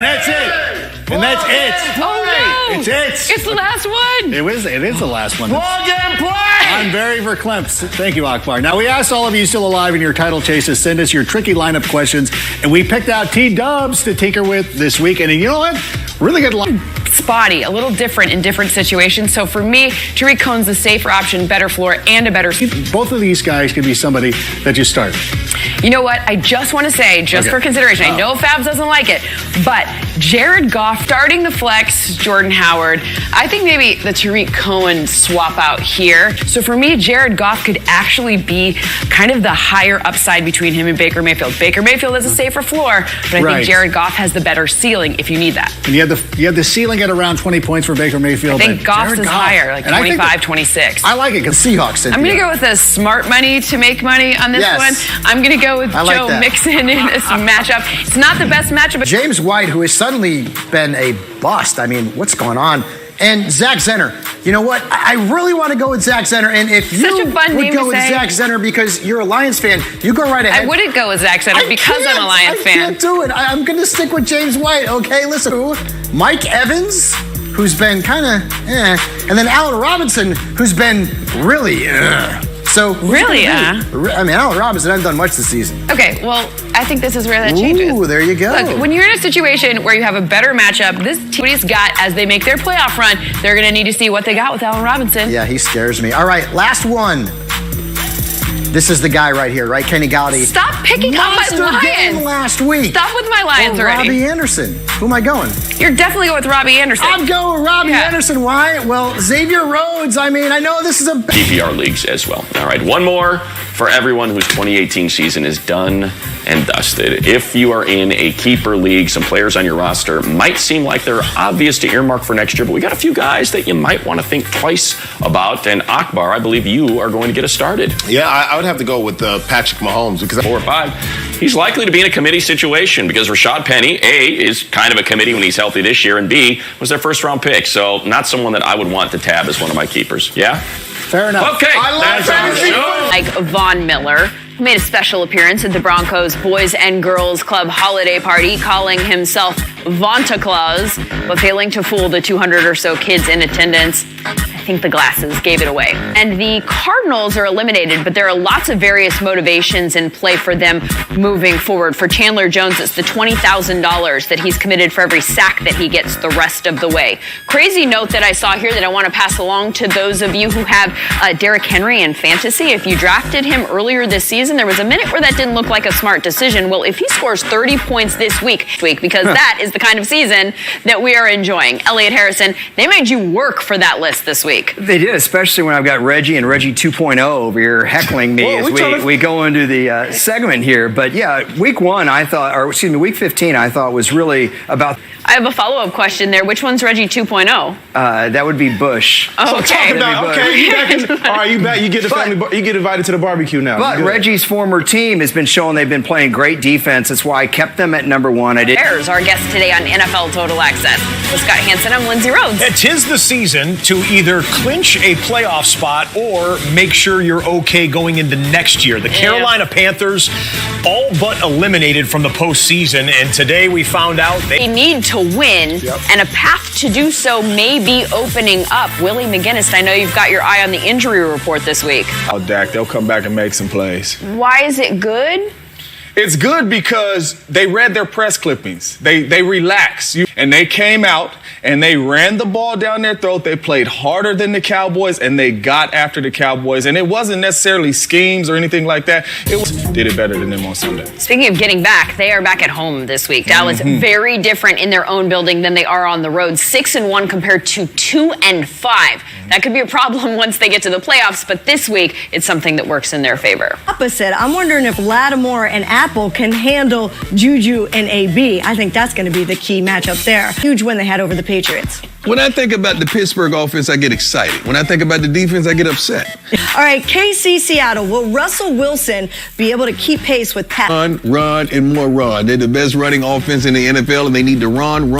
That's it. And that's it. Oh, no. It's it. It's the last one. It is the last one. Plug and play. I'm very verklempt. Thank you, Akbar. Now, we asked all of you still alive in your title chase to send us your tricky lineup questions, and we picked out T-dubs to tinker with this week. And you know what? Really good line. Spotty, a little different in different situations. So for me, Tariq Cohen's the safer option, better floor, and a better... Both of these guys could be somebody that you start. You know what? I just want to say, for consideration, I know Fabs doesn't like it, but Jared Goff starting the flex, Jordan Howard, I think maybe the Tariq Cohen swap out here. So for me, Jared Goff could actually be kind of the higher upside between him and Baker Mayfield. Baker Mayfield has a safer floor, but I think Jared Goff has the better ceiling if you need that. And you had the ceiling at around 20 points for Baker Mayfield. I think Goff's is higher, like 25, 26. I like it because Seahawks. I'm going to go with a smart money to make money on this one. I'm going to go with Joe Mixon in this matchup. It's not the best matchup. James White, who has suddenly been a bust. I mean, what's going on? And Zach Zenner. You know what? I really want to go with Zach Zenner. And if you would go with Zach Zenner because you're a Lions fan, you go right ahead. I wouldn't go with Zach Zenner because I'm a Lions fan. I can't do it. I'm going to stick with James White. Okay, listen. Mike Evans, who's been kind of and then Allen Robinson, who's been really So really, I mean, Allen Robinson hasn't done much this season. Okay, well, I think this is where that changes. Ooh, there you go. Look, when you're in a situation where you have a better matchup, this team's got, as they make their playoff run, they're going to need to see what they got with Allen Robinson. Yeah, he scares me. All right, last one. This is the guy right here, right? Kenny Galladay. Stop picking on my Lions. Game last week. Stop with my Lions already. Robbie Anderson. Who am I going? You're definitely going with Robbie Anderson. I'm going with Robbie Anderson. Why? Well, Xavier Rhodes. I mean, I know this is a PPR leagues as well. All right, one more for everyone whose 2018 season is done and dusted. If you are in a keeper league, some players on your roster might seem like they're obvious to earmark for next year, but we got a few guys that you might want to think twice about. And Akbar, I believe you are going to get us started. Yeah, I would have to go with Patrick Mahomes because 4 or 5. He's likely to be in a committee situation because Rashad Penny, A, is kind of a committee when he's healthy this year, and B, was their first round pick. So not someone that I would want to tab as one of my keepers. Yeah? Fair enough. Okay. That's our show. Like Von Miller, who made a special appearance at the Broncos Boys and Girls Club holiday party, calling himself Vonta Claus, but failing to fool the 200 or so kids in attendance. I think the glasses gave it away. And the Cardinals are eliminated, but there are lots of various motivations in play for them moving forward. For Chandler Jones, it's the $20,000 that he's committed for every sack that he gets the rest of the way. Crazy note that I saw here that I want to pass along to those of you who have Derrick Henry in fantasy. If you drafted him earlier this season, there was a minute where that didn't look like a smart decision. Well, if he scores 30 points this week, because that is the kind of season that we are enjoying. Elliot Harrison, they made you work for that list this week. They did, especially when I've got Reggie and Reggie 2.0 over here heckling me as we go into the segment here. But yeah, week 15, I thought was really about. I have a follow-up question there. Which one's Reggie 2.0? That would be Bush. Oh, okay. All right, you back. You get the family. You get invited to the barbecue now. But Reggie's former team has been showing they've been playing great defense. That's why I kept them at number 1. Bears, our guest today on NFL Total Access. With Scott Hansen, I'm Lindsay Rhodes. It is the season to either clinch a playoff spot or make sure you're okay going into next year. The Carolina Panthers all but eliminated from the postseason, and today we found out they need to win, and a path to do so may be opening up. Willie McGinnis, I know you've got your eye on the injury report this week. Oh, Dak, they'll come back and make some plays. Why is it good? It's good because they read their press clippings. They relaxed. And they came out and they ran the ball down their throat. They played harder than the Cowboys and they got after the Cowboys. And it wasn't necessarily schemes or anything like that. Did it better than them on Sunday. Speaking of getting back, they are back at home this week. Dallas, very different in their own building than they are on the road. 6-1 compared to 2-5. That could be a problem once they get to the playoffs, but this week it's something that works in their favor. Opposite, I'm wondering if Lattimore and Apple can handle Juju and AB. I think that's going to be the key matchup there. Huge win they had over the Patriots. When I think about the Pittsburgh offense, I get excited. When I think about the defense, I get upset. All right, KC Seattle. Will Russell Wilson be able to keep pace with Pat? Run, and more run. They're the best running offense in the NFL, and they need to run.